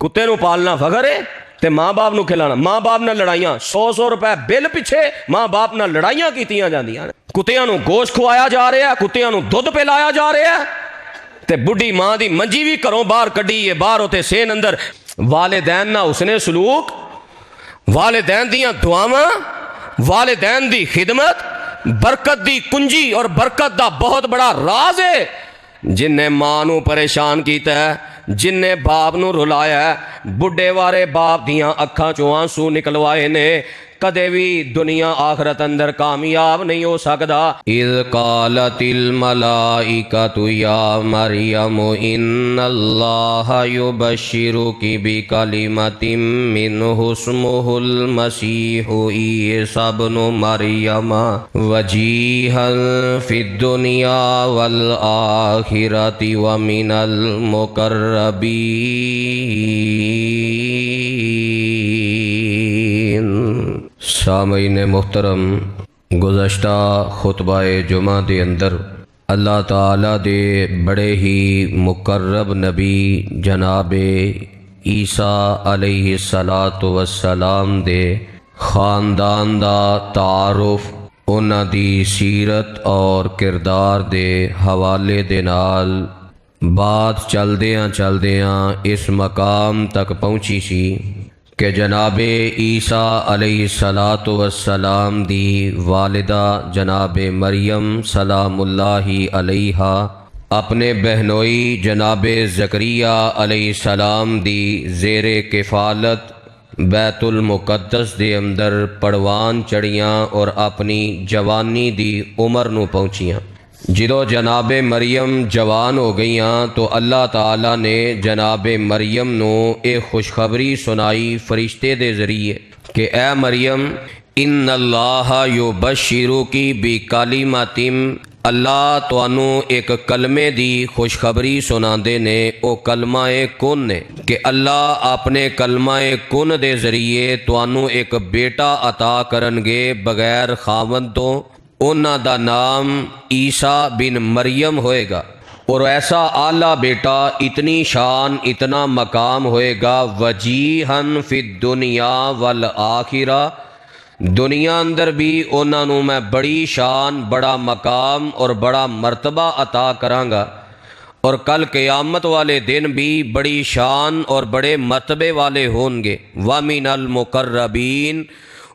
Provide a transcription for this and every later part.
کتے نو پالنا فخر ہے تے ماں باپ نو کھلانا، ماں باپ نال لڑائیاں، 100 روپے بل پیچھے ماں باپ نال لڑائیاں کیتیاں جاندیاں نے، کتیاں نو گوشت کھوایا جا رہا ہے، کتیاں نو دودھ پلایا جا رہا ہے، تے بڈھی ماں دی منجی بھی گھروں باہر کڈی ہے، باہر ہوتے سین اندر۔ والدین نہ حسن سلوک، والدین دیاں دعاواں، والدین دی خدمت برکت دی کنجی اور برکت دا بہت بڑا راز ہے۔ جن نے ماں نو پریشان کیتا ہے، جن نے باپ نو رلایا ہے، بڈھے وارے باپ دیاں اکھاں چوں آنسو نکلوائے نے، کدے بھی دنیا آخرت اندر کامیاب نہیں ہو سکدا۔ اذ قالت الملائکۃ یا مریم ان اللہ یبشرک بکلمۃ منہ اسمہ المسیح عیسی ابن مریم وجیہا فی الدنیا والآخرۃ ومن المقربین۔ سامعین محترم، گزشتہ خطبہ جمعہ دے اندر اللہ تعالیٰ دے بڑے ہی مقرب نبی جناب عیسیٰ علیہ السلام دے خاندان دا تعارف، انہاں دی سیرت اور کردار دے حوالے دے نال بات چلدیاں اس مقام تک پہنچی سی کہ جناب عیسیٰ علیہ السلام دی والدہ جناب مریم سلام اللہ علیہا اپنے بہنوئی جناب زکریا علیہ السلام دی زیر کفالت بیت المقدس دے اندر پڑوان چڑھیاں اور اپنی جوانی دی عمر نو پہنچیاں۔ جدو جناب مریم جوان ہو گئیاں تو اللہ تعالیٰ نے جناب مریم نو ایک خوشخبری سنائی فرشتے دے ذریعے کہ اے مریم ان اللہ یبشرکی بکلمۃ، اللہ توانو ایک کلمے دی خوشخبری سناندے نے، او کلمہ کن نے کہ اللہ اپنے کلمہ کن دے ذریعے توانو ایک بیٹا عطا کرنگے بغیر خاوند تو، انہاں دا نام عیسیٰ بن مریم ہوئے گا، اور ایسا اعلیٰ بیٹا، اتنی شان، اتنا مقام ہوئے گا، وجیہن فی الدنیا والآخرہ، دنیا اندر بھی انہاں نو میں بڑی شان، بڑا مقام اور بڑا مرتبہ عطا کراں گا، اور کل قیامت والے دن بھی بڑی شان اور بڑے مرتبے والے ہوں گے، وَمِنَ الْمُقَرَّبِينَ،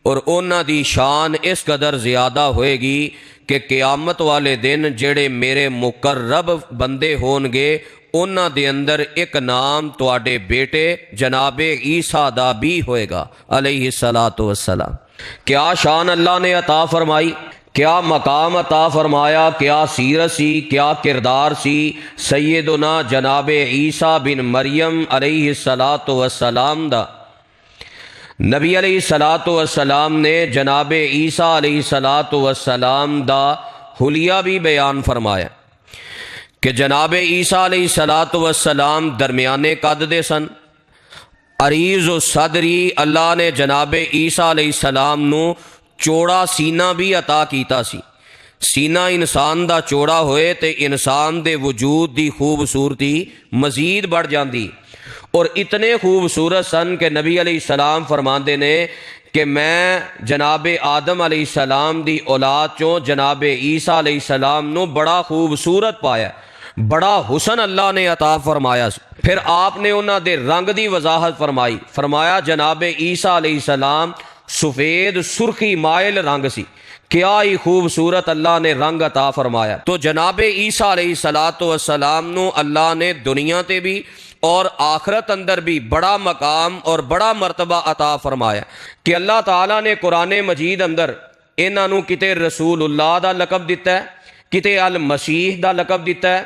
اور انہاں دی شان اس قدر زیادہ ہوئے گی کہ قیامت والے دن جڑے میرے مقرب بندے ہون گے انہاں دے اندر ایک نام تواڈے بیٹے جناب عیسیٰ دا بھی ہوئے گا علیہ السلام۔ کیا شان اللہ نے عطا فرمائی، کیا مقام عطا فرمایا، کیا سیرت سی، کیا کردار سی سیدنا جناب عیسیٰ بن مریم علیہ السلام دا۔ نبی علیہ السلام نے جناب عیسیٰ علیہ السلام دا حلیہ بھی بیان فرمایا کہ جناب عیسیٰ علیہ السلام درمیانے قد دے سن، عریض و صدری، اللہ نے جناب عیسیٰ علیہ السلام نو چوڑا سینہ بھی عطا کیتا سی۔ سینہ انسان دا چوڑا ہوئے تے انسان دے وجود دی خوبصورتی مزید بڑھ جاندی، اور اتنے خوبصورت سن کہ نبی علیہ السلام فرماندے نے کہ میں جناب آدم علیہ السلام دی اولاد چوں جناب عیسیٰ علیہ السلام نو بڑا خوبصورت پایا، بڑا حسن اللہ نے عطا فرمایا۔ پھر آپ نے انہاں دے رنگ دی وضاحت فرمائی، فرمایا جناب عیسیٰ علیہ السلام سفید سرخی مائل رنگ سی، کیا ہی خوبصورت اللہ نے رنگ عطا فرمایا۔ تو جناب عیسیٰ علیہ السلام نو اللہ نے دنیا تے بھی اور آخرت اندر بھی بڑا مقام اور بڑا مرتبہ عطا فرمایا کہ اللہ تعالیٰ نے قرآن مجید اندر انہاں نو کتے رسول اللہ دا لقب دیتا ہے، کتے المسیح دا لقب دیتا ہے،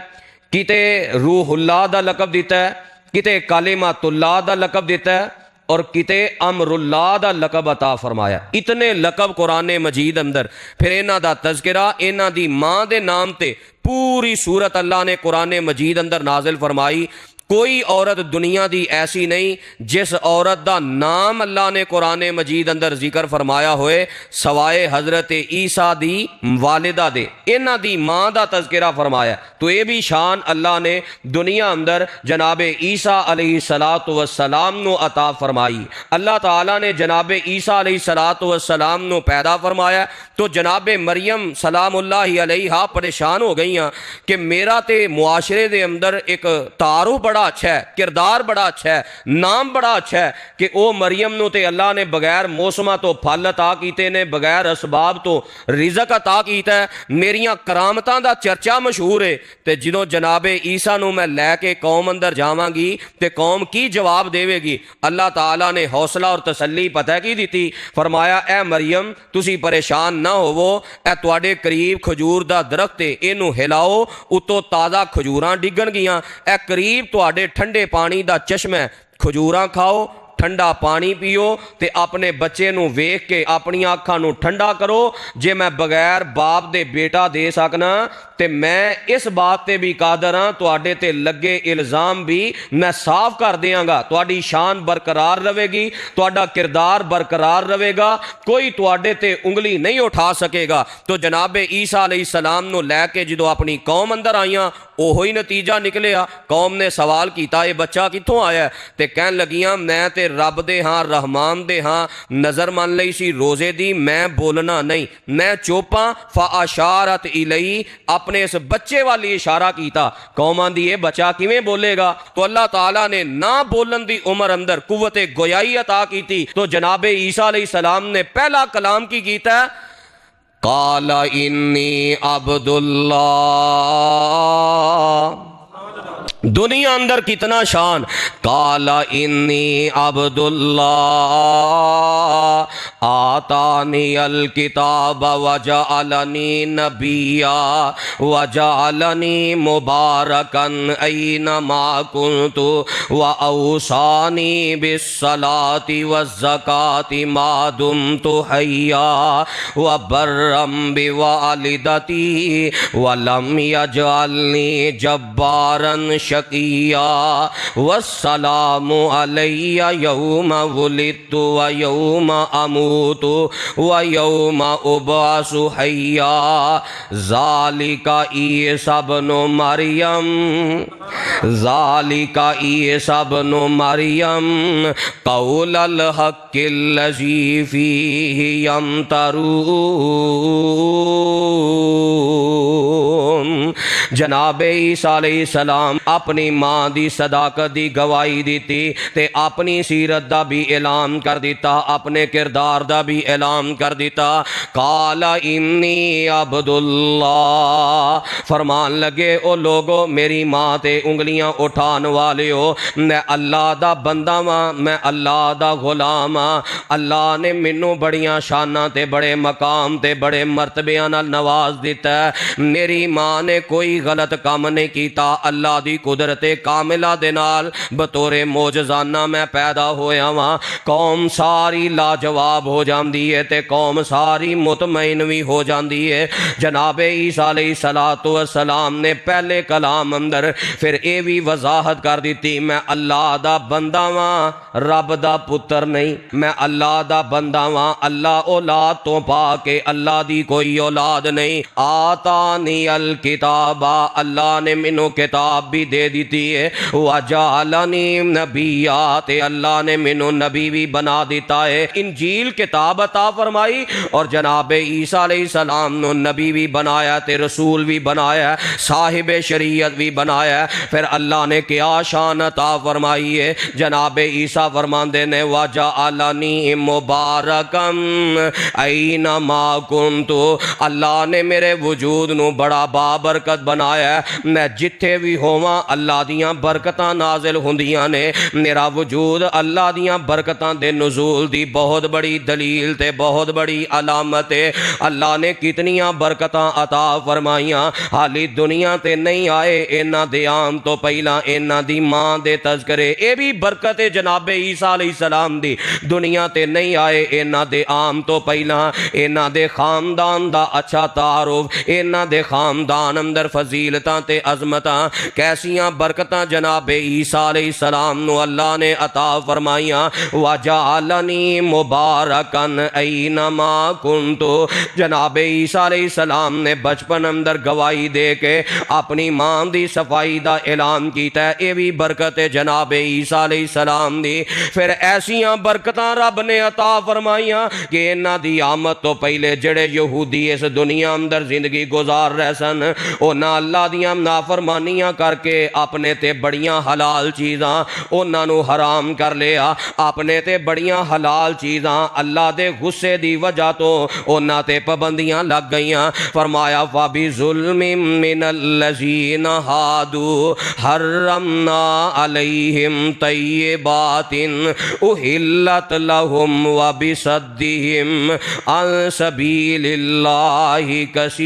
کتے روح اللہ دا لقب دیتا ہے، کتے کلمۃ اللہ دا لقب دیتا ہے، اور کتے امر اللہ دا لقب عطا فرمایا۔ اتنے لقب قرآن مجید اندر، پھر انہاں دا تذکرہ انہاں دی ماں دے نام تے پوری سورت اللہ نے قرآن مجید اندر نازل فرمائی۔ کوئی عورت دنیا دی ایسی نہیں جس عورت دا نام اللہ نے قرآن مجید اندر ذکر فرمایا ہوئے سوائے حضرت عیسیٰ دی والدہ دے، انہاں دی ماں دا تذکرہ فرمایا۔ تو یہ بھی شان اللہ نے دنیا اندر جناب عیسیٰ علیہ السلام نو عطا فرمائی۔ اللہ تعالیٰ نے جناب عیسیٰ علیہ السلام نو پیدا فرمایا تو جناب مریم سلام اللہ علیہا پریشان ہو گئی ہیں کہ میرا تے معاشرے دے اندر ایک تعارف بڑا اچھا ہے، کردار بڑا اچھا ہے، نام بڑا اچھا ہے کہ او مریم نو تے اللہ نے بغیر موسمہ تو پھل عطا کیتے نے، بغیر اسباب تو رزق عطا کیتا ہے، میریاں کرامتاں دا چرچا مشہور ہے۔ تے جدوں جناب عیسیٰ نو میں لے کے قوم اندر جاواں گی تے قوم کی جواب دے گی؟ اللہ تعالیٰ نے حوصلہ اور تسلی پتہ کی دیتی، فرمایا اے مریم تسی پریشان نہ ہوو، اے تواڈے قریب کھجور دا درخت ہے، اینو ہلاؤ اتوں تازہ کھجوراں ڈگن گیاں، اے قریب تواڈے ٹھنڈے پانی دا چشمہ ہے، کھجوراں کھاؤ، ٹھنڈا پانی پیو تے اپنے بچے نو ویکھ کے اپنی آنکھاں نو ٹھنڈا کرو۔ جے میں بغیر باپ دے بیٹا دے سکنا تے میں اس بات تے بھی قادر ہاں تواڈے تے لگے الزام بھی میں صاف کر دیاں گا، تواڈی شان برقرار رہے گی، تواڈا کردار برقرار رہے گا، کوئی تواڈے تے انگلی نہیں اٹھا سکے گا۔ تو جناب عیسیٰ علیہ السلام نو لے کے جدو اپنی قوم اندر آئیاں اوہی نتیجہ نکلیا۔ قوم نے سوال کیتا یہ بچہ کتھوں آیا ہے؟ تے کہن لگیاں میں تے رب دے ہاں رحمان دے ہاں نظر مان لئی سی روزے دی، میں بولنا نہیں، میں چوپاں۔ فاشارت الیہ، اپنے اس بچے والی اشارہ کیتا۔ قوماں دی یہ بچہ کیویں بولے گا؟ تو اللہ تعالیٰ نے نہ بولن دی عمر اندر قوت گویائی عطا کیتی۔ تو جناب عیسیٰ علیہ السلام نے پہلا کلام کی کیتا ہے قال انی عبد اللہ۔ دنیا اندر کتنا شان، قال انی عبد اللہ آتانی الکتاب وجعلنی نبیا وجعلنی مبارکا اینما کنت واوصانی بالصلاة والزکاة ما دمت حیا وبرا بوالدتی ولم یجعلنی جبارا شقیا والسلام علی یوم ولدت ویوم اموت ویوم ابعث حیا ذالک عیسی ابن مریم ذالک عیسی ابن مریم قول الحق الذی فیہ یمترون۔ جناب عیسیٰ علیہ السلام اپنی ماں دی صداقت دی گواہی دیتی تے اپنی سیرت دا بھی اعلان کر دیتا، اپنے کردار دا بھی اعلان کر دیتا۔ قال انی عبد اللہ، فرمان لگے او لوگو میری ماں تے انگلیاں اٹھان والے ہو، میں اللہ دا بندہ ہاں، میں اللہ دا غلام ہاں۔ اللہ نے مینوں بڑیاں شاناں تے بڑے مقام تے بڑے مرتبیاں نال نواز دیتا ہے۔ میری ماں نے کوئی غلط کام نہیں کیتا، اللہ دی قدرت کاملہ دے نال بطور معجزانہ میں پیدا ہویا ہاں۔ قوم ساری لاجواب ہو جاندی ہے تے قوم ساری مطمئن بھی ہو جاندی ہے۔ جناب عیسیٰ علیہ السلام نے پہلے کلام اندر پھر اے بھی وضاحت کر دیتی، میں اللہ دا بندہ ہاں، رب دا پتر نہیں، میں اللہ دا بندہ ہاں، اللہ اولاد تو پا کے اللہ دی کوئی اولاد نہیں۔ آتانی الکتاب، اللہ نے مینوں کتاب بھی دے دیتی ہے، وجعلنی نبیا، تے اللہ نے مینوں نبی بھی بنا دیتا ہے۔ انجیل کتاب عطا فرمائی اور جناب عیسیٰ علیہ السلام نو نبی بھی بنایا تے رسول بھی بنایا، صاحب شریعت بھی بنایا۔ پھر اللہ نے کیا شان عطا فرمائی ہے؟ جناب عیسیٰ فرماندے نے وجعلنی مبارکا اینما کنت، اللہ نے میرے وجود نو بڑا بابرکت بنایا ہے، میں جتھے بھی ہوواں اللہ دیاں برکتاں نازل ہوندیاں نے۔ میرا وجود اللہ دیاں برکتاں دے نزول دی بہت بڑی دلیل تے بہت بڑی علامت ہے۔ اللہ نے کتنیاں برکتاں عطا فرمائیاں، حالی دنیا تے نہیں آئے انہاں دے آن تو پہلا انہاں دی ماں دے تذکرے، اے بھی برکت ہے جناب عیسیٰ علیہ السلام دی۔ دنیا تے نہیں آئے انہاں دے آن تو پہلا انہاں دے خاندان دا اچھا تعارف، انہاں دے خاندان خاندان اندر فضیلتاں تے عظمتاں کیسیاں برکتاں جناب عیسیٰ علیہ السلام نو اللہ نے عطا فرمائیاں وَجَعَلَنِي مُبَارَكًا أَيْنَمَا كُنْتُ جناب عیسیٰ علیہ السلام نے بچپن اندر گواہی دے کے اپنی ماں دی صفائی دا اعلان کیتا ہے اے بھی برکت ہے جناب عیسیٰ علیہ السلام دی پھر ایسیاں برکتاں رب نے عطا فرمائیاں کہ انہاں دی آمد تو پہلے جڑے یہودی اس دنیا اندر زندگی گزار رہے سن انہاں اللہ دیاں نافرمانیاں کر کے اپنے تے بڑیاں حلال چیزاں انہاں نو حرام کر لیا اپنے تے بڑیاں حلال چیزاں اللہ دے غصے دی وجہ تو انہاں تے پابندیاں لگ گئیاں فرمایا فَبِظُلْمٍ مِّنَ الَّذِينَ هَادُوا حَرَّمْنَا عَلَيْهِمْ طَيِّبَاتٍ أُحِلَّتْ لَهُمْ وَبِصَدِّهِمْ عَن سَبِيلِ اللَّهِ كَثِيرٌ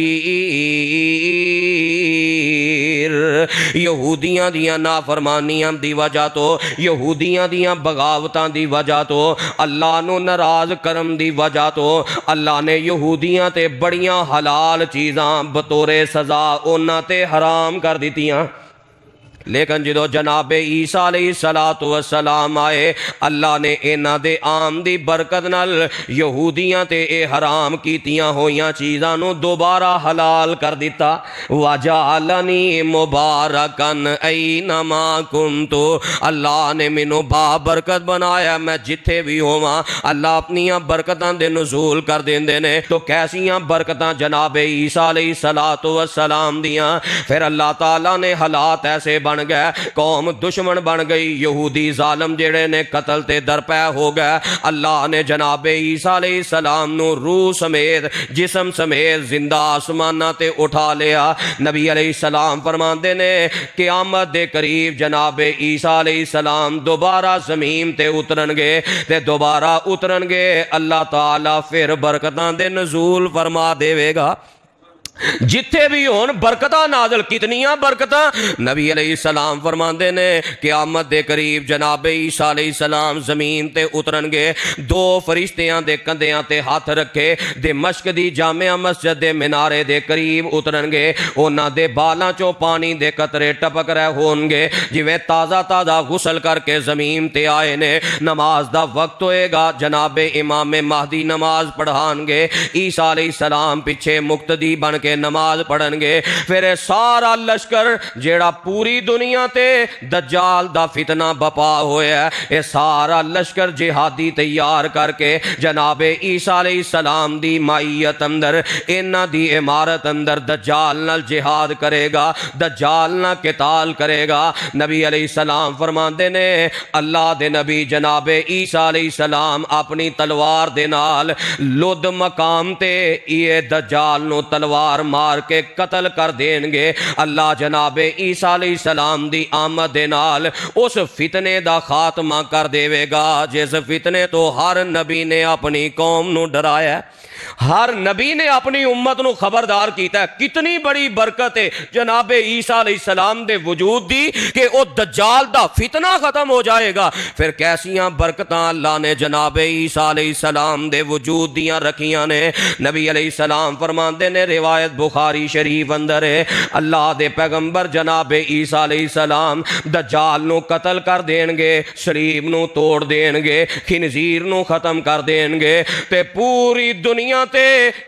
یہودیاں دیاں نافرمانیاں دی وجہ تو یہودیاں دیاں بغاوتاں دی وجہ تو اللہ نو ناراض کرم دی وجہ تو اللہ نے یہودیاں تے بڑیاں حلال چیزاں بطور سزا انہاں تے حرام کر دیتیاں لیکن جدو جناب عیسیٰ علیہ السلام آئے اللہ نے انہاں دے عام دی برکت نال یہودیاں تے اے حرام کیتیاں ہویاں چیزاں نو دوبارہ حلال کر دیتا وَجَعَلَنِي مُبَارَكًا أَيْنَمَا كُنْتُ اللہ نے مینوں با برکت بنایا میں جتھے بھی ہواں اللہ اپنیاں برکتاں دے نزول کر دیندے نے تو کیسیاں برکتاں جناب عیسیٰ علیہ السلام دیاں پھر اللہ تعالیٰ نے حالات ایسے بن گئے قوم دشمن بن گئی یہودی ظالم جڑے نے قتل تے درپے ہو گئے اللہ نے جناب عیسیٰ علیہ السلام نو روح سمیت جسم سمیت زندہ آسمانہ تے اٹھا لیا نبی علیہ السلام فرماندے نے قیامت دے قریب جناب عیسیٰ علیہ السلام دوبارہ زمین تے اترن گے تے دوبارہ اترن گے اللہ تعالیٰ پھر برکتاں دے نزول فرما دے گا جتھے بھی ہون برکتاں نازل کتنیاں برکتاں نبی علیہ السلام فرماندے نے قیامت دے قریب جناب عیسیٰ علیہ السلام زمین تے اترن گے دو فرشتیاں دے کندیاں تے ہاتھ رکھے دمشق دی جامع مسجد دے منارے دے قریب اترن گے انہاں دے بالاں چوں پانی دے قطرے ٹپک رہے ہون گے جویں تازہ غسل کر کے زمین تے آئے نے نماز دا وقت ہوئے گا جناب امام مہدی نماز پڑھان گے عیسیٰ علیہ السلام پیچھے مقتدی بن کے نماز پڑھن گے پھر سارا لشکر جیڑا پوری دنیا تے دجال دا فتنہ بپا ہویا ہے اے سارا لشکر جہادی تیار کر کے جناب عیسیٰ علیہ السلام دی مائیت اندر انہاں دی عمارت اندر دجال نال جہاد کرے گا دجال نال قتال کرے گا نبی علیہ السلام فرماندے نے اللہ دے نبی جناب عیسیٰ علیہ السلام اپنی تلوار دے نال لد مقام تے یہ دجال نو تلوار مار کے قتل کر دیں گے اللہ جناب عیسیٰ علیہ السلام دی آمد دے نال اس فتنے دا خاتمہ کر دے گا جس فتنے تو ہر نبی نے اپنی قوم نو ڈرایا ہے ہر نبی نے اپنی امت نو خبردار کیتا ہے کتنی بڑی برکت ہے جناب عیسیٰ علیہ السلام دے وجود دی کہ او دجال دا فتنہ ختم ہو جائے گا پھر کیسیاں برکتاں اللہ نے جناب عیسیٰ علیہ السلام دے وجود دیاں رکھیاں نے نبی علیہ السلام فرماندے نے روایت بخاری شریف اندر ہے اللہ دے پیغمبر جناب عیسیٰ علیہ السلام دجال نو قتل کر دین گے صلیب نو توڑ دین گے خنزیر نو ختم کر دین گے تے پوری دنیا تے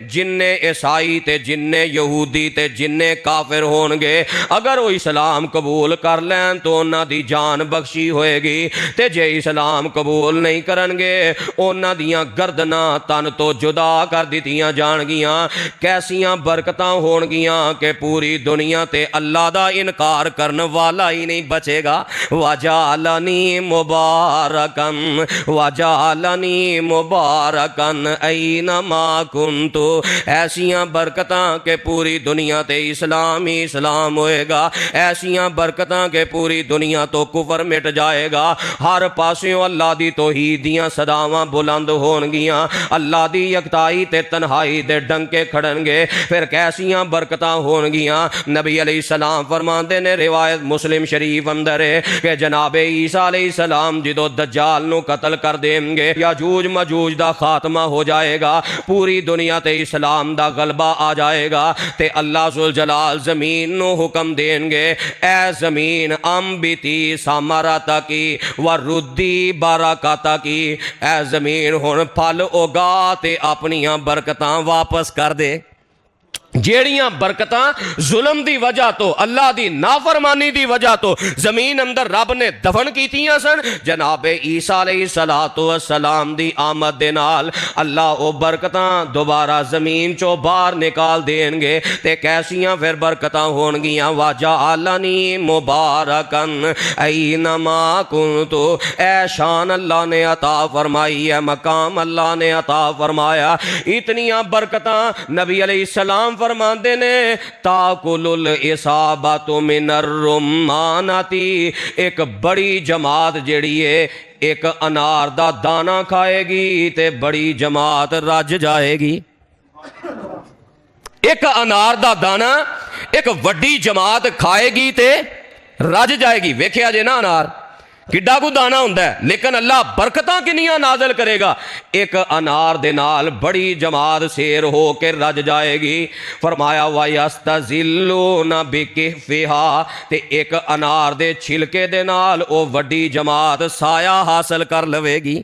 جننے عیسائی تے جننے یہودی تے جننے کافر ہون گے اگر وہ اسلام قبول کر لین تو انہاں دی جان بخشی ہوئے گی تے جے اسلام قبول نہیں کرن گے انہاں دیاں گردناں تن تو جدا کر دیتیاں جان گیاں کیسیاں برکتاں ہون گیاں کہ پوری دنیا تے اللہ دا انکار کرن والا ہی نہیں بچے گا وَجَعَلَنِي مُبَارَكًا وَجَعَلَنِي مُبَارَكًا أَيْنَمَا كُنْتُ ایسیاں برکتاں کہ پوری دنیا تے اسلام ہی اسلام ہوئے گا ایسیاں برکتاں کہ پوری دنیا تو کفر مٹ جائے گا ہر پاسیوں اللہ دی توحید دیاں صداواں بلند ہون گیاں اللہ دی یکتائی تے تنہائی دے ڈنکے کھڑن گے پھر کیسیاں برکتاں ہونگیاں۔ نبی علیہ السلام فرماندے نے، روایت مسلم شریف اندر ہے کہ جناب عیسیٰ علیہ السلام جدو دجال نو قتل کر دیں گے، یاجوج ماجوج دا خاتمہ ہو جائے گا، پوری دنیا تے اسلام دا غلبہ آ جائے گا، تے اللہ ذوالجلال زمین نو حکم دیں گے، اے زمین انبتی ثمرتا کی وردی برکاتا کی، اے زمین ہن پھل اگا تے اپنیاں برکتاں واپس کر دے۔ جیڑیاں برکتاں ظلم دی وجہ تو، اللہ دی نافرمانی دی وجہ تو زمین اندر رب نے دفن کیتیاں سن، جناب عیسیٰ علیہ السلام دی آمد دے نال اللہ او برکتاں دوبارہ زمین چو باہر نکال دیں گے۔ تے کیسیاں پھر برکتاں ہونگیاں، وَجَعَلَنِي مُبَارَكًا أَيْنَمَا كُنتُ، اے شان اللہ نے عطا فرمائی ہے، مقام اللہ نے عطا فرمایا۔ اتنیاں برکتاں نبی علیہ السلام فرماندے نے، تاکل الاصابۃ من الرمانتی، ایک بڑی جماعت جیڑی ہے ایک انار دا دانہ کھائے گی تے بڑی جماعت رج جائے گی۔ ایک انار دا دانہ ایک وڈی جماعت کھائے گی تے رج جائے گی۔ ویکھیا جے نا انار کڈا کو دانا ہوندا ہے، لیکن اللہ برکتاں کنیاں نازل کرے گا، ایک انار دے نال بڑی جماعت سیر ہو کے رج جائے گی۔ فرمایا وَيَسْتَزِلُّونَ بِكِفِّهَا، تے ایک انار دے چھلکے دے نال او وڈی جماعت سایہ حاصل کر لوے گی۔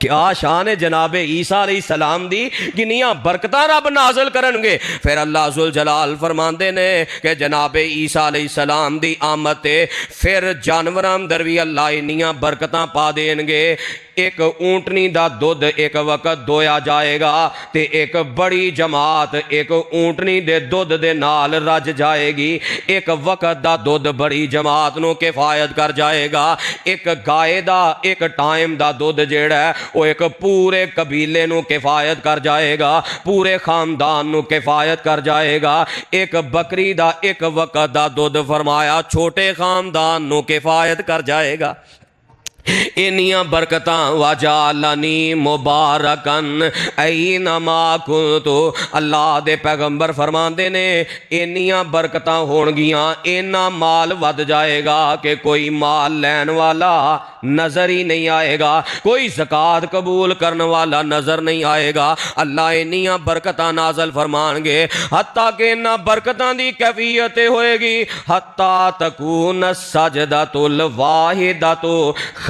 کیا شان ہے جناب عیسیٰ علیہ السلام دی، کنیاں برکتاں رب نازل کرن گے۔ پھر اللہ ذوالجلال فرماندے نے کہ جناب عیسیٰ علیہ السلام دی آمد تے پھر جانوراں اندر بھی اللہ انیاں برکتاں پا دیں گے۔ ایک اونٹنی دا دودھ ایک وقت دویا جائے گا تے ایک بڑی جماعت ایک اونٹنی دے دودھ دے نال رج جائے گی۔ ایک وقت دا دودھ بڑی جماعت نو کفایت کر جائے گا۔ ایک گائے دا ایک ٹائم دا دودھ جیڑا ہے وہ ایک پورے قبیلے نو کفایت کر جائے گا، پورے خاندان نو کفایت کر جائے گا۔ ایک بکری دا ایک وقت دا دودھ فرمایا چھوٹے خاندان نو کفایت کر جائے گا۔ انیاں برکتاں وَجَعَلَنِي مُبَارَكًا أَيْنَمَا كُنتُ، اللہ دے پیغمبر فرماندے نے انیاں برکتاں ہونگیاں، اینا مال ود جائے گا کہ کوئی مال لین والا نظر ہی نہیں آئے گا، کوئی زکوٰۃ قبول کرنے والا نظر نہیں آئے گا۔ اللہ انیاں برکتاں نازل فرمان گے، حتیٰ کہ انہاں برکتاں دی کیفیت ہوئے گی حتیٰ تکون السجدۃ الواحدۃ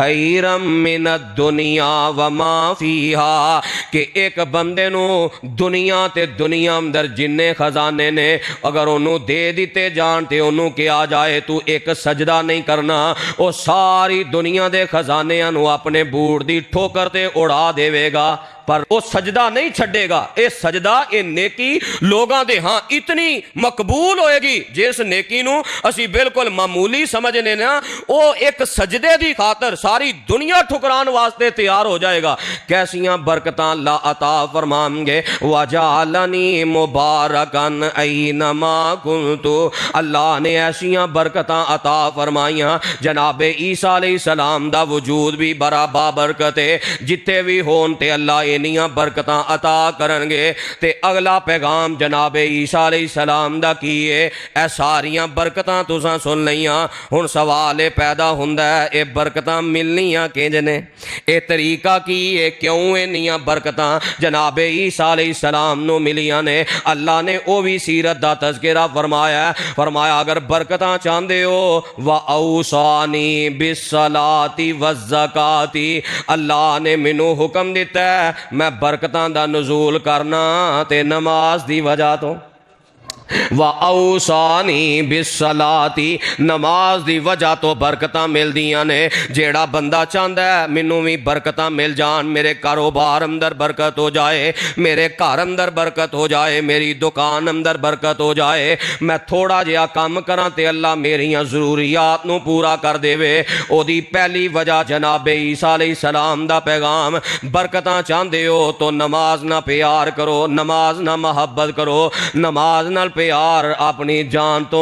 خیرم من الدنیا وما فیہا، کہ ایک بندے نو دنیا تے دنیا اندر جننے خزانے نے اگر انہوں دے دیتے جان تے انہوں کیا جائے تو ایک سجدہ نہیں کرنا، وہ ساری دنیا دے خزانے انہوں اپنے بوڑ دی ٹھوکر تے اڑا دے وے گا، پر وہ سجدہ نہیں چھڑے گا۔ اے سجدہ اے نیکی لوگاں دے ہاں اتنی مقبول ہوئے گی جس نیکی نو اسی بالکل معمولی سمجھنے نا، او ایک سجدے دی خاطر ساری دنیا ٹھکران واسطے تیار ہو جائے گا۔ کیسیاں برکتاں اللہ عطا فرمائیں گے، وَجَعَلَنِي مُبَارَكًا أَيْنَمَا كُنتُ، اللہ نے ایسیاں برکتاں عطا فرمائیاں۔ جناب عیسیٰ علیہ السلام دا وجود بھی بڑا بابرکت ہے، جتے بھی ہون تے اللہ انیاں برکتاں عطا کرن گے۔ تے اگلا پیغام جناب عیسیٰ علیہ السلام دا کیے، اے ساریاں برکتاں تساں سن لیاں، ہن سوال پیدا ہوندا ہے اے برکتاں ملنیاں کنج نے، اے طریقہ کی ہے، کیوں انیاں برکتاں جناب عیسیٰ علیہ السلام نو ملیاں نے؟ اللہ نے او بھی سیرت دا تذکرہ فرمایا ہے، فرمایا اگر برکتاں چاہندے ہو وَأَوْصَانِي بِالصَّلَاةِ وَالزَّكَاةِ، اللہ نے مینوں حکم دیتا ہے میں برکتاں دا نزول کرنا تے نماز دی وجہ تو، وَأَوْصَانِي بِالصَّلَاةِ، نماز دی وجہ تو برکتاں مل دیاں نے۔ جیڑا بندہ چاہندا ہے مینوں بھی برکتاں مل جان، میرے کاروبار اندر برکت ہو جائے، میرے گھر اندر برکت ہو جائے، میری دکان اندر برکت ہو جائے، میں تھوڑا جہا کام کراں تے اللہ میریاں ضروریات نو پورا کر دے وے، او دی پہلی وجہ جناب عیسیٰ علیہ السلام دا پیغام، برکتاں چاہندے ہو تو نماز نہ پیار کرو، نماز نہ محبت کرو، نماز نہ پیار اپنی جان تو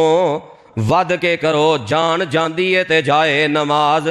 ود کے کرو، جان جاندی ہے تے جائے نماز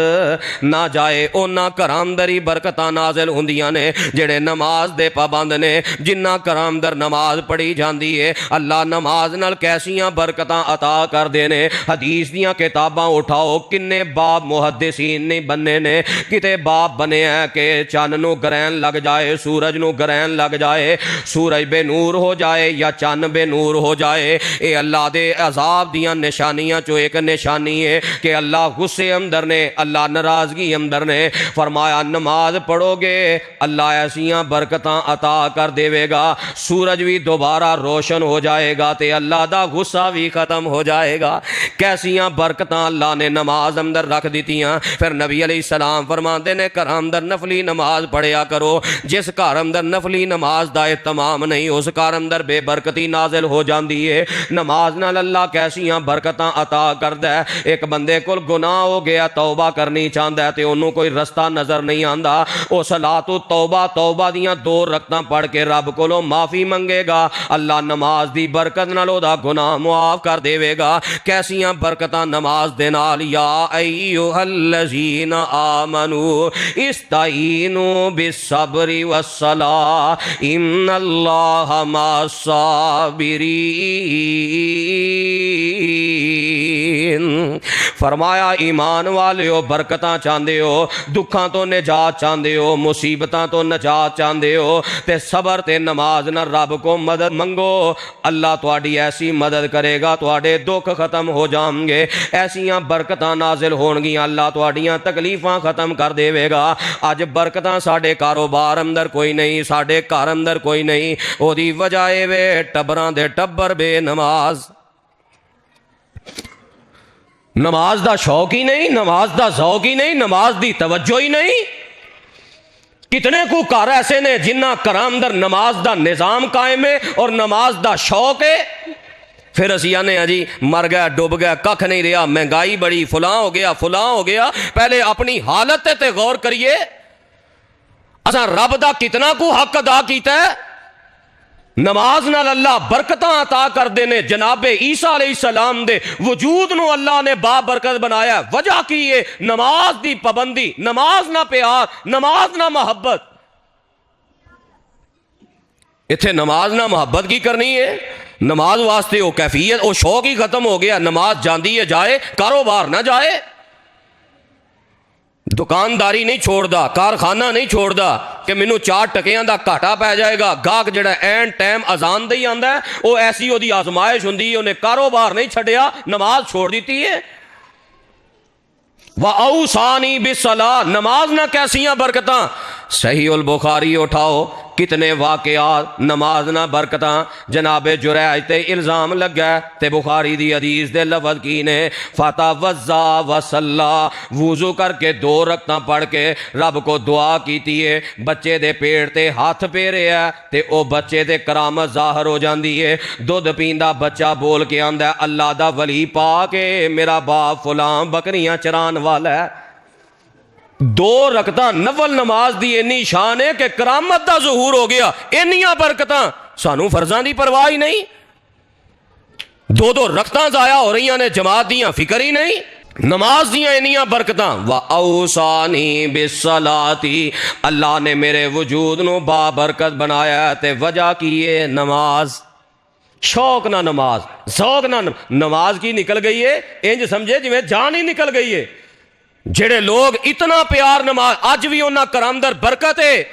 نہ جائے۔ اونا گھراں اندر ہی برکتاں نازل ہوندیاں نے جڑے نماز دے پابند نے۔ جنہ گھراں اندر نماز پڑھی جاندی ہے اللہ نماز نال کیسیاں برکتاں عطا کر دینے۔ حدیث دیاں کتاباں اٹھاؤ، کنے باب محدثین نہیں بننے نے، کتے باب بنے ہیں کہ چن نو گرہن لگ جائے، سورج نو گرہن لگ جائے، سورج بے نور ہو جائے یا چن بے نور ہو جائے۔ اے اللہ دے عذاب دیاں نشانیاں چو ایک نشانی ہے کہ اللہ غصے اندر نے، اللہ ناراضگی اندر نے۔ فرمایا نماز پڑھو گے اللہ ایسیاں برکتاں عطا کر دے گا، سورج بھی دوبارہ روشن ہو جائے گا تے اللہ دا غصہ بھی ختم ہو جائے گا۔ کیسیاں برکتاں اللہ نے نماز اندر رکھ دیتیاں۔ پھر نبی علیہ السلام فرماندے نے گھر اندر نفلی نماز پڑھیا کرو۔ جس گھر اندر نفلی نماز دا اہتمام نہیں اس گھر اندر بے برکتی نازل ہو جاندی ہے۔ نماز نال اللہ کیسیاں برکتاں عطا کردا ہے۔ ایک بندے کول گناہ ہو گیا، توبہ کرنی چاہندا ہے تے انہوں کوئی رستہ نظر نہیں آندا، او صلاۃ توبہ دیاں 2 رکعتاں پڑھ کے رب کولوں معافی منگے گا، اللہ نماز دی برکت نال او دا گناہ معاف کر دے گا۔ کیسیاں برکتاں نماز دے نال۔ یا ایھا الذین آمنوا استعینوا بالصبر والصلاۃ ان اللہ مع الصابرین۔ فرمایا ایمان والیو برکتاں چاہندے ہو، دکھاں تو نجات چاہندے ہو، مصیبتاں تو نجات چاہندے ہو تے صبر تے نماز نہ رب کو مدد منگو، اللہ تواڈی ایسی مدد کرے گا، تواڈے دکھ ختم ہو جان گے، ایسیاں برکتاں نازل ہون گیاں، اللہ تواڈیاں تکلیفاں ختم کر دے گا۔ اج برکتاں ساڈے کاروبار اندر کوئی نہیں، ساڈے گھر اندر کوئی نہیں، او دی وجہ اے وے ٹبراں دے ٹبر بے نماز، نماز دا شوق ہی نہیں، نماز دا ذوق ہی نہیں، نماز دی توجہ ہی نہیں۔ کتنے کو گھر ایسے نے جنہ گھراں اندر نماز دا نظام قائم ہے اور نماز دا شوق ہے، پھر اسی آنے جی مر گیا ڈوب گیا ککھ نہیں رہا، مہنگائی بڑی، فلاں ہو گیا۔ پہلے اپنی حالت تے غور کریے، اساں رب دا کتنا کو حق ادا کیتا ہے۔ نماز نال اللہ برکتاں عطا کر دینے۔ جناب عیسیٰ علیہ السلام دے وجود نو اللہ نے با برکت بنایا، وجہ کی ہے نماز دی پابندی، نماز نہ پیار، نماز نہ محبت۔ اتھے نماز نہ محبت کی کرنی ہے، نماز واسطے وہ کیفیت وہ شوق ہی ختم ہو گیا۔ نماز جاندی ہے جائے، کاروبار نہ جائے، دکانداری نہیں چھوڑدا، کارخانہ نہیں چھوڑدا کہ مینوں 4 ٹکیاں دا گھاٹا پی جائے گا۔ گاہک جڑا این ٹائم اذان دے ہی آندا ہے، وہ ایسی وہ دی آزمائش ہوندی ہے، انہیں کاروبار نہیں چھڈیا، نماز چھوڑ دیتی ہے۔ وَأَوْصَانِي بِالصَّلَاةِ، نماز نہ کیسیاں برکتاں۔ صحیح البخاری اٹھاؤ، کتنے واقعات نماز نہ برکتاں۔ جناب جریج تے الزام لگا تے بخاری دی حدیث دے لفظ کی نے فتوضا وصلا، وضو کر کے 2 رکعتاں پڑھ کے رب کو دعا کیتی ہے، بچے دے پیٹ تے ہاتھ پھیرے ہے تے او بچے تے کرامت ظاہر ہو جاندی ہے۔ دودھ پیندا بچہ بول کے آندا ہے اللہ دا ولی پاک ہے، میرا باپ فلاں بکریاں چران والا ہے۔ 2 رکعتاں نفل نماز دی اینی شان ہے کہ کرامت دا ظہور ہو گیا۔ اینیاں برکتاں سانو فرضاں دی پرواہ ہی نہیں، 2 رکعتاں ضائع ہو رہی ہیں نے، جماعت دیاں فکر ہی نہیں۔ نماز دیاں اینیاں برکتاں۔ وَأَوْصَانِي بِالصَّلَاةِ، اللہ نے میرے وجود نو با برکت بنایا تے وجہ کی ہے نماز۔ شوق نہ نماز، ذوق نہ نماز کی نکل گئی ہے، انج سمجھے جویں جان ہی نکل گئی ہے۔ جڑے لوگ اتنا پیار نماز، اج بھی انہاں گھراں اندر برکت ہے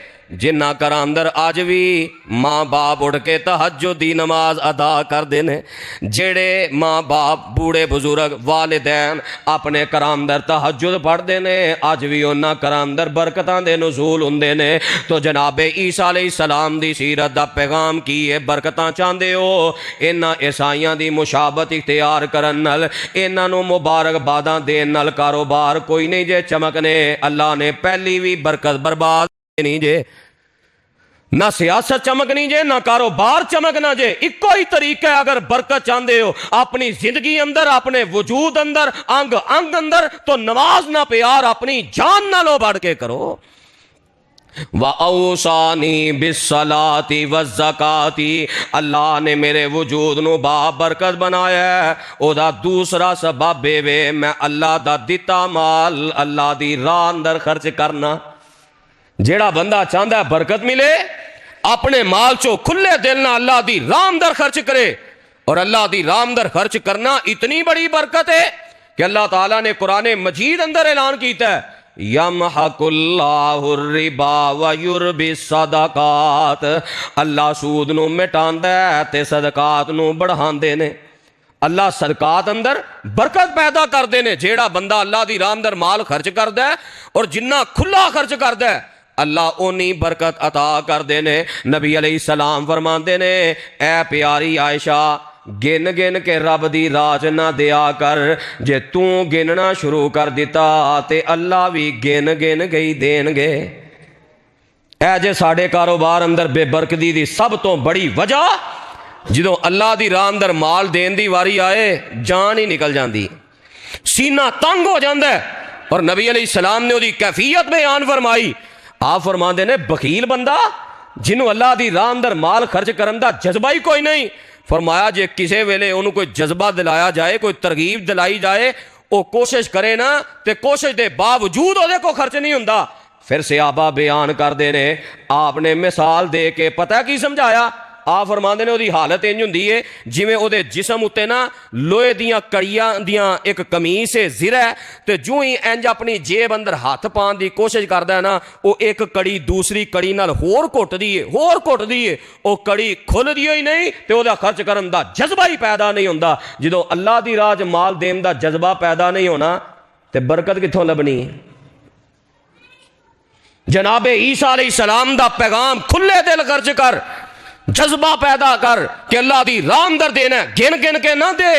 جنہ گھراں اندر اج بھی ماں باپ اٹھ کے تہجد دی نماز ادا کر دینے۔ جڑے ماں باپ بوڑھے بزرگ والدین اپنے گھراں اندر تہجد پڑھ دینے، اج بھی انہاں گھراں اندر برکتاں دے نزول ہوندے نے۔ تو جناب عیسیٰ علیہ السلام دی سیرت دا پیغام کی ہے، برکتاں چاہندے ہو انہاں عیسائیاں دی مشابہت اختیار کرن نال، انہاں نو مبارکباداں دین نال کاروبار کوئی نہیں جے چمکنے۔ اللہ نے پہلی بھی برکت برباد نہیں جے، نہ سیاست چمکنی جے، نہ کاروبار چمکنا جے۔ ایک ہی طریقہ ہے اگر برکت چاہندے ہو اپنی زندگی اندر، اپنے وجود اندر، انگ اندر، تو نماز نہ پیار اپنی جان نہ لو بڑھ کے کرو۔ وَأَوْصَانِي بِالصَّلَاةِ وَالزَّكَاةِ، اللہ نے میرے وجود نو بابرکت بنایا ہے۔ او دا دوسرا سبب وے میں اللہ دا دتا مال اللہ دی راہ اندر خرچ کرنا۔ جیڑا بندہ چاہتا ہے برکت ملے، اپنے مال چو کھلے دل نہ اللہ دی راہ اندر خرچ کرے، اور اللہ دی راہ اندر خرچ کرنا اتنی بڑی برکت ہے کہ اللہ تعالیٰ نے قرآن مجید اندر اعلان کیتا ہے یمحق اللہ الربا ویربی الصدقات، اللہ سود نو مٹاندا ہے تے صدقات نو بڑھاندے نے۔ اللہ صدقات اندر برکت پیدا کردے نے۔ جیڑا بندہ اللہ دی راہ اندر مال خرچ کردا ہے اور جنہ کھلا خرچ کردا ہے اللہ اونی برکت عطا کردے نے۔ نبی علیہ السلام فرماندے نے اے پیاری عائشہ، گن گن کے رب دی راہ نہ دیا کر، جے تو گننا شروع کر دیتا تے اللہ بھی گن گن گئی دین گے۔ اے جے ساڑے کاروبار اندر بے برکتی دی سب تو بڑی وجہ، جدوں اللہ دی راہ اندر مال دین دی واری آئے جان ہی نکل جاندی، سینہ تنگ ہو جاندہ ہے۔ اور نبی علیہ السلام نے وہ دی کیفیت بیان فرمائی۔ آپ فرماندے نے بخیل بندہ جنہوں اللہ دی راہ اندر مال خرچ کرن دا جذبہ ہی کوئی نہیں، فرمایا جے کسے ویلے انہوں کوئی جذبہ دلایا جائے، کوئی ترغیب دلائی جائے، وہ کوشش کرے نا تے کوشش دے باوجود وہ کو خرچ نہیں ہوندا۔ پھر صحابہ بیان کر دے نے، آپ نے مثال دے کے پتہ کی سمجھایا؟ آپ فرماندے نے وہ دی حالت انج ہوندی ہے جویں او دے جسم اتے نا لوہے دیاں کڑیاں دیاں ایک قمیص ہے زرہ ہے، تے جو ہی انج اپنی جیب اندر ہاتھ پان دی کوشش کردا ہے نا، او ایک کڑی دوسری کڑی نال ہور گھٹ دی ہے، او کڑی کھل دی ہی نہیں تے او دا خرچ کرن دا جذبہ ہی پیدا نہیں ہوندا۔ جدوں اللہ دی راہ مال دین دا جذبہ پیدا نہیں ہونا تے برکت کتھوں لبنی؟ جناب عیسیٰ علیہ السلام دا پیغام کھلے دل خرچ کر، جذبہ پیدا کر کہ اللہ دی راہ اندر دینا ہے، گن گن کے نہ دے۔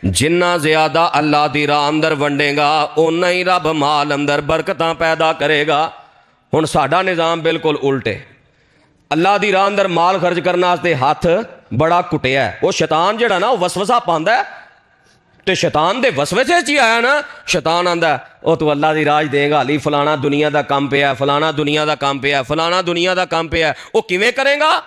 جنہ زیادہ اللہ دی راہ اندر ونڈے گا اُنہ ہی رب مال اندر برکتاں پیدا کرے گا۔ ہن ساڈا نظام بالکل الٹے، اللہ دی راہ اندر مال خرچ کرنا واسطے ہاتھ بڑا کٹیا ہے۔ وہ شیطان جڑا نا وسوسہ پاندا ہے تے شیطان دے وسوسے چ ہی آیا نا، شیطان آندا ہے او تو اللہ دی راہ دے گا، علی فلانا دنیا دا کام پیا ہے، فلانا دنیا دا کام پیا ہے، فلانا دنیا دا کام پیا ہے، او کیویں کرے گا؟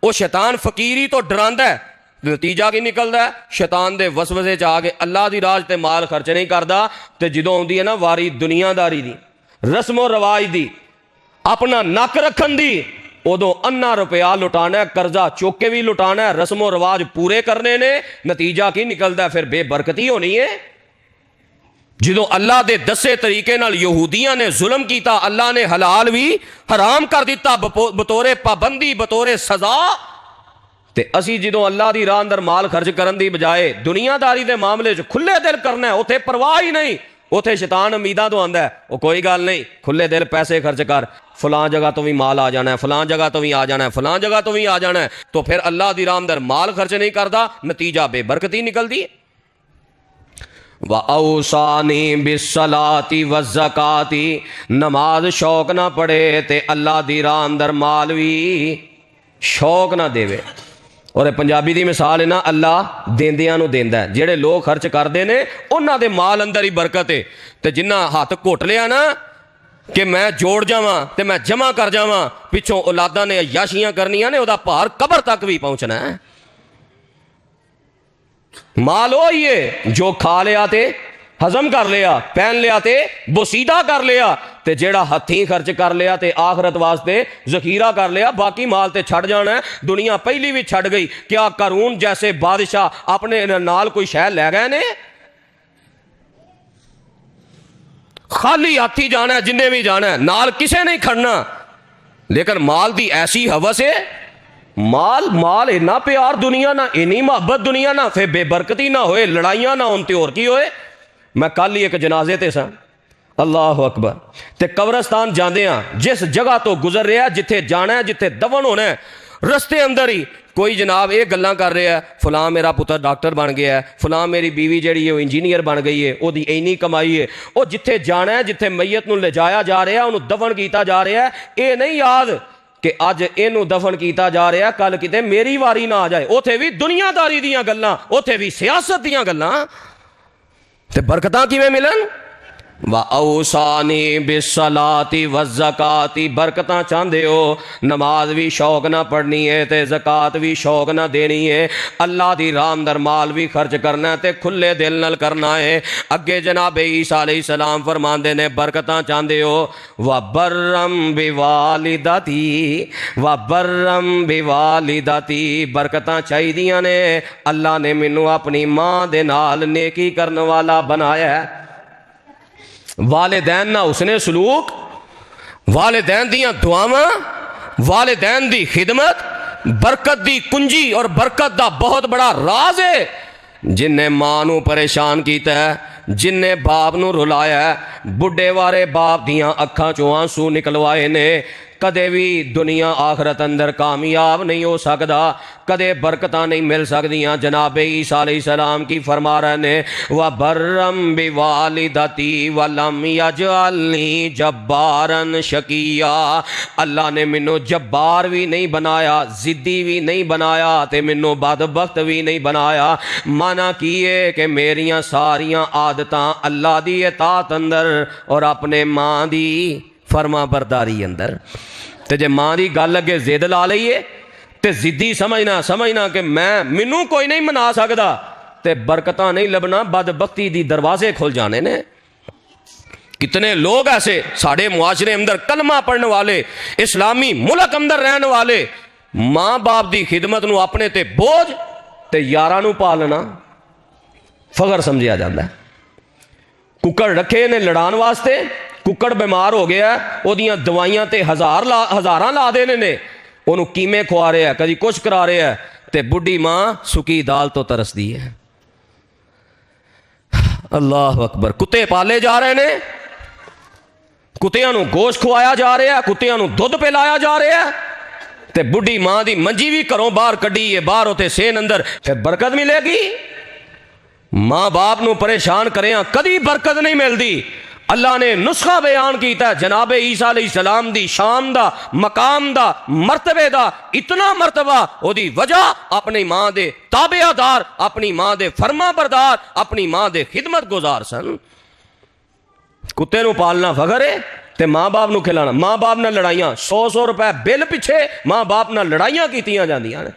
وہ شیطان فقیری تو ڈراندا ہے، نتیجہ کی نکلدا ہے شیطان دے وسوسے چ آ کے اللہ دی راہ تے مال خرچ نہیں کردا، تے جدوں ہوندی ہے نا واری دنیا داری دی، رسم و رواج دی، اپنا نک رکھن دی، ادو انا روپیہ لٹانا ہے، قرضہ چوک کے بھی لٹانا ہے، رسم و رواج پورے کرنے نے، نتیجہ کی نکلدا ہے پھر بے برکتی ہونی ہے۔ جدو اللہ دے دسے طریقے نال یہودیاں نے ظلم کیتا، اللہ نے حلال بھی حرام کر دیتا بطور پابندی، بطور سزا، تے اسی جدو اللہ دی راہ اندر مال خرچ کرن دی بجائے دنیا داری دے معاملے چ کھلے دل کرنا ہے، اوتھے پرواہ ہی نہیں، اوتھے شیطان امیداں تو آندا ہے او کوئی گل نہیں، کھلے دل پیسے خرچ کر، فلاں جگہ تو بھی مال آ جانا ہے، فلاں جگہ تو بھی آ جانا ہے، فلاں جگہ تو بھی آ جانا ہے، تو پھر اللہ دی راہ اندر مال خرچ نہیں کردا، نتیجہ بے برکتی نکلدی۔ وَأَوْصَانِي بِالصَّلَاةِ وَالزَّكَاةِ، نماز شوق نہ پڑھے تے اللہ دی راہ اندر مال بھی شوق نہ دے۔ اور پنجابی دی مثال ہے نا، اللہ دیندیاں نو دیندا ہے، جڑے لوگ خرچ کردے نے انہاں دے مال اندر ہی برکت ہے، تے جنہ ہاتھ گھٹ لیا نا کہ میں جوڑ جاواں تے میں جمع کر جاواں، پچھوں اولاداں نے عیاشیاں کرنیاں نے، او دا بھار قبر تک بھی پہنچنا ہے۔ مال وہی ہے جو کھا لیا تے ہضم کر لیا، پہن لیا تے بوسیدہ کر لیا، تے جیڑا ہتھیں خرچ کر لیا تے آخرت واسطے ذخیرہ کر لیا، باقی مال تے چھڑ جانا ہے۔ دنیا پہلی بھی چھڑ گئی، کیا قارون جیسے بادشاہ اپنے نال کوئی شے لے گئے نے؟ خالی ہاتھی جانا ہے، جنہیں بھی جانا ہے، نال کسے نہیں کھڑنا، لیکن مال دی ایسی ہوس ہے، مال اینا پیار دنیا نہ، اینی محبت دنیا نہ، پھر بے برکتی نہ ہوئے، لڑائیاں نہ ہون تے اور کی ہوئے۔ میں کل ہی ایک جنازے تے سا، اللہ اکبر، تے قبرستان جاندے ہاں، جس جگہ تو گزر رہا ہے، جتھے جانا ہے، جتھے دفن ہونا ہے، رستے اندر ہی کوئی جناب ایک گلاں کر رہا ہے، فلاں میرا پتر ڈاکٹر بن گیا ہے، فلاں میری بیوی جیڑی ہے وہ انجینئر بن گئی ہے، او دی اینی کمائی ہے۔ او جتھے جانا ہے، جتھے میت نو لے جایا جا رہا ہے، انہوں دفن کیتا جا رہا ہے، اے نہیں یاد کہ اج اینو دفن کیتا جا رہا ہے، کل کتے میری واری نہ آ جائے۔ اوتھے بھی دنیا داری دیاں گلاں، اوتھے بھی سیاست دیاں گلاں، تے برکتاں کیویں ملن؟ وَأَوْصَانِي بِالصَّلَاةِ وَالزَّكَاةِ، برکتاں چاہندے ہو نماز بھی شوق نہ پڑھنی ہے تے زکات بھی شوق نہ دینی ہے، اللہ دی راہ اندر مال بھی خرچ کرنا ہے تے کھلے دل نال کرنا ہے۔ اگے جناب عیسیٰ علیہ السلام فرماندے نے برکتاں چاہندے ہو وَبَرًّا بِوَالِدَتِي، وَبَرًّا بِوَالِدَتِي، برکتاں چاہیدیاں نے، اللہ نے مینوں اپنی ماں دے نال نیکی کرن والا بنایا ہے۔ والدین نہ حسن سلوک، والدین دیاں دعاواں، والدین دی خدمت برکت دی کنجی اور برکت دا بہت بڑا راز ہے۔ جن نے ماں نو پریشان کیتا ہے، جن نے باپ نو رلایا ہے، بڈھے وارے باپ دیاں اکھاں چوں آنسو نکلوائے نے، کدے بھی دنیا آخرت اندر کامیاب نہیں ہو سکدا، کدے برکتاں نہیں مل سکدیاں۔ جناب عیسیٰ علیہ السلام کی فرما رہے نے وَبَرًّا بِوَالِدَتِي وَلَمْ يَجْعَلْنِي جَبَّارًا شَقِيًّا، اللہ نے مینوں جبار بھی نہیں بنایا، ضدی بھی نہیں بنایا تے مینوں بدبخت بھی نہیں بنایا۔ مانا کیے کہ میریاں ساریاں عادتاں اللہ دی اطاعت اندر اور اپنے ماں دی فرما برداری اندر، تے جے ماں دی گل اگے زد لا لئیے تے زدی سمجھنا کہ مینوں کوئی نہیں منا سکدا تے برکتاں نہیں لبنا، بدبختی دی دروازے کھل جانے نے۔ کتنے لوگ ایسے ساڑھے معاشرے اندر کلمہ پڑھنے والے، اسلامی ملک اندر رہنے والے، ماں باپ دی خدمت نو اپنے تے بوجھ تے یاراں نو پالنا فخر سمجھیا جاندہ ہے۔ ککڑ رکھے نے لڑان واسطے، ککڑ بیمار ہو گیا ہے، وہ دیاں دوائیاں تے ہزاراں لا دینے نے، انہوں کیمے کھوا رہے ہیں، کدی کچھ کرا رہے ہیں، تے بڈھی ماں سکی دال تو ترس دی ہے۔ اللہ اکبر، کتے پالے جا رہے نے، کتیاں نو گوشت کھوایا جا رہا ہے، کتیاں نو دودھ پلایا جا رہا ہے، تے بڈھی ماں دی منجی بھی کروں باہر کڈی ہے، باہر ہوتے سین اندر، پھر برکت ملے گی؟ ماں باپ نو پریشان کریں کدی برکت نہیں ملدی۔ اللہ نے نسخہ بیان کیتا ہے جناب عیسیٰ علیہ السلام دی شان دا، مقام دا، مرتبے دا، اتنا مرتبہ او دی وجہ اپنی ماں دے تابعہ دار، اپنی ماں دے فرما بردار، اپنی ماں دے خدمت گزار سن۔ کتے نو پالنا فخر ہے تے ماں باپ نو کھلانا، ماں باپ نہ لڑائیاں، 100 روپے بل پیچھے ماں باپ نہ لڑائیاں کیتیاں جاندیاں نے۔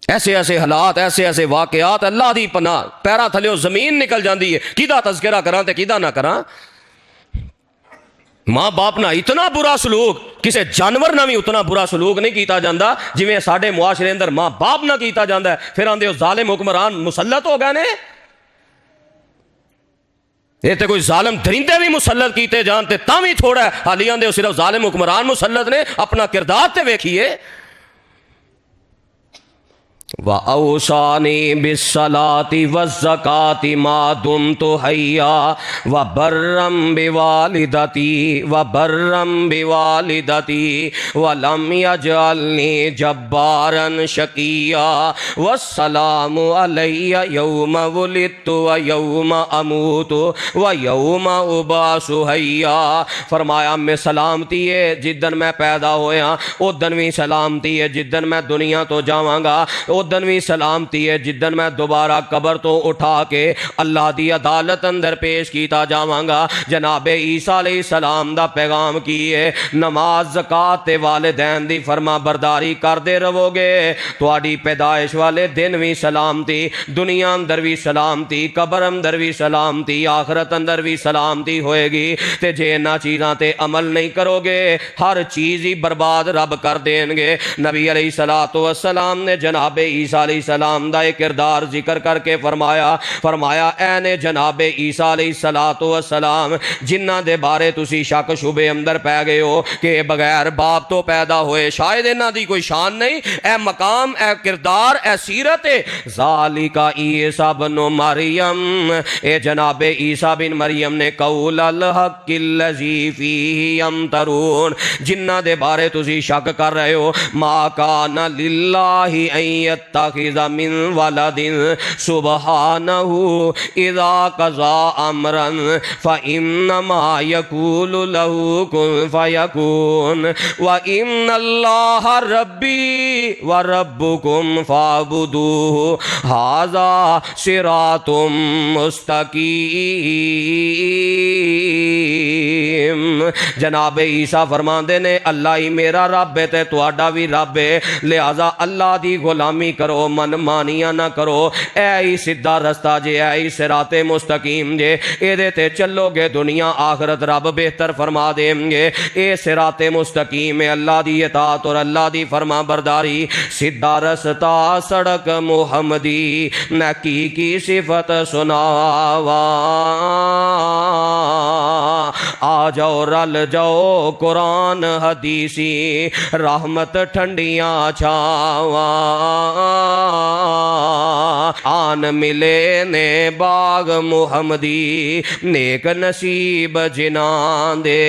ایسے ایسے حالات، ایسے ایسے واقعات، اللہ دی پناہ پیرا تھلیو زمین نکل جاندی ہے، کیدا تذکرہ کراں تے کیدا نہ کراں۔ ماں باپ نہ اتنا برا سلوک، کسے جانور نہ بھی اتنا برا سلوک نہیں کیتا جاندہ جویں ساڈے معاشرے اندر ماں باپ نہ کیتا جاندہ ہے۔ پھر آندے ہو ظالم حکمران مسلط ہو گئے نے، یہ تے کوئی ظالم درندے بھی مسلط کیتے جان تے تاں بھی تھوڑا ہے، حالی آندے ہو صرف ظالم حکمران مسلط نے، اپنا کردار تے ویکھیے۔ وَأَوْصَانِي بِالصَّلَاةِ وَالزَّكَاةِ مَا دُمْتُ حَيًّا وَبَرًّا بِوَالِدَتِي وَلَمْ يَجْعَلْنِي جَبَّارًا شَقِيًّا وَالسَّلَامُ عَلَيَّ يَوْمَ وُلِدتُّ وَيَوْمَ أَمُوتُ وَيَوْمَ أُبْعَثُ حَيًّا، فرمایا میں سلامتی ہے جدن میں پیدا ہویا، اودن بھی سلامتی ہے جدن میں دنیا تو جاواں گا، اودن بھی سلامتی ہے جدن میں دوبارہ قبر تو اٹھا کے اللہ دی عدالت اندر پیش کیتا جاواں گا۔ جناب عیسیٰ علیہ السلام دا پیغام کیے نماز، زکات تے والدین دی فرما برداری کر دے رہو گے، تواڈی پیدائش والے دن بھی سلامتی، دنیا اندر بھی سلامتی، قبر اندر بھی سلامتی، آخرت اندر بھی سلامتی ہوئے گی۔ تے جے انہاں چیزاں تے عمل نہیں کرو گے ہر چیز ہی برباد رب کر دیں گے۔ نبی علیہ السلام نے جناب عیسیٰ علیہ السلام دا ایک کردار ذکر کر کے فرمایا اے نے جناب عیسیٰ علیہ السلام جنہ دے بارے تسی شک شبے اندر پہ گئے ہو کہ بغیر باپ تو پیدا ہوئے، شاید انہاں دی کوئی شان نہیں، اے مقام، اے کردار، اے سیرت، ذالک عیسیٰ بن مریم، اے جناب عیسیٰ بن مریم نے قول الحق الذی فیہ یمترون، جنہ دے بارے تسی شک کر رہے ہو، ما کان للہ ان يتخذ من ولد سبحانه اذا قضى امرا فانما يقول له كن فيكون وان الله ربي وربكم فاعبدوه هذا صراط مستقیم۔ جناب عیسیٰ فرماندے نے اللہ ہی میرا رب ہے تے تہاڈا بھی رب ہے، لہذا اللہ دی غلامی کرو، من مانیاں نہ کرو، اے ہی سیدھا رستہ جے، اے ہی صراط مستقیم جے، اے دے تے چلو گے دنیا آخرت رب بہتر فرما دیں گے۔ اے صراط مستقیم ہے اللہ دی اطاعت اور اللہ دی فرما برداری، سیدھا رستہ سڑک محمدی، نکی کی صفت سناوا، آ جاؤ رل جاؤ قرآن حدیثی، رحمت ٹھنڈیاں چھاواں، آن ملے نے باغ محمدی، نیک نصیب جنان دے،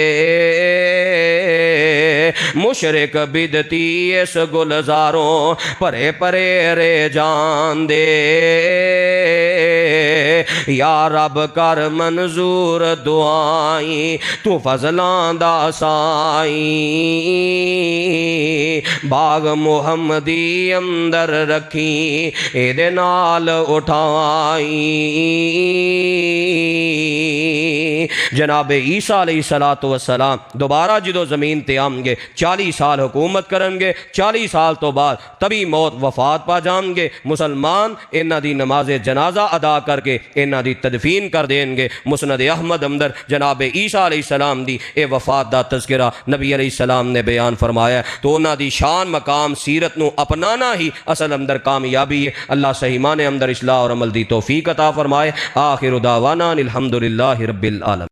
مشرک بدتی اس گلزاروں پرے پرے رے جان دے، یا رب کر منظور دعائیں، تو فضلاں دا سائیں، باغ محمدی اندر رکھی اے دے نال اٹھائیں۔ جناب عیسیٰ علیہ السلام دوبارہ جدو زمین تے آم گے، 40 سال حکومت کرن گے، 40 سال تو بعد تبھی موت وفات پا جان گے، مسلمان انہاں دی نماز جنازہ ادا کر کے انہاں دی تدفین کر دیں گے۔ مسند احمد اندر جناب عیسیٰ علیہ السلام دی اے وفات دا تذکرہ نبی علیہ السلام نے بیان فرمایا، تو انہاں دی شان مقام سیرت نو اپنانا ہی اصل اندر کامیابی ہے۔ اللہ صحیح معنی اندر اصلاح اور عمل دی توفیق عطا فرمائے۔ آخر دعوانا الحمدللہ رب العالمین۔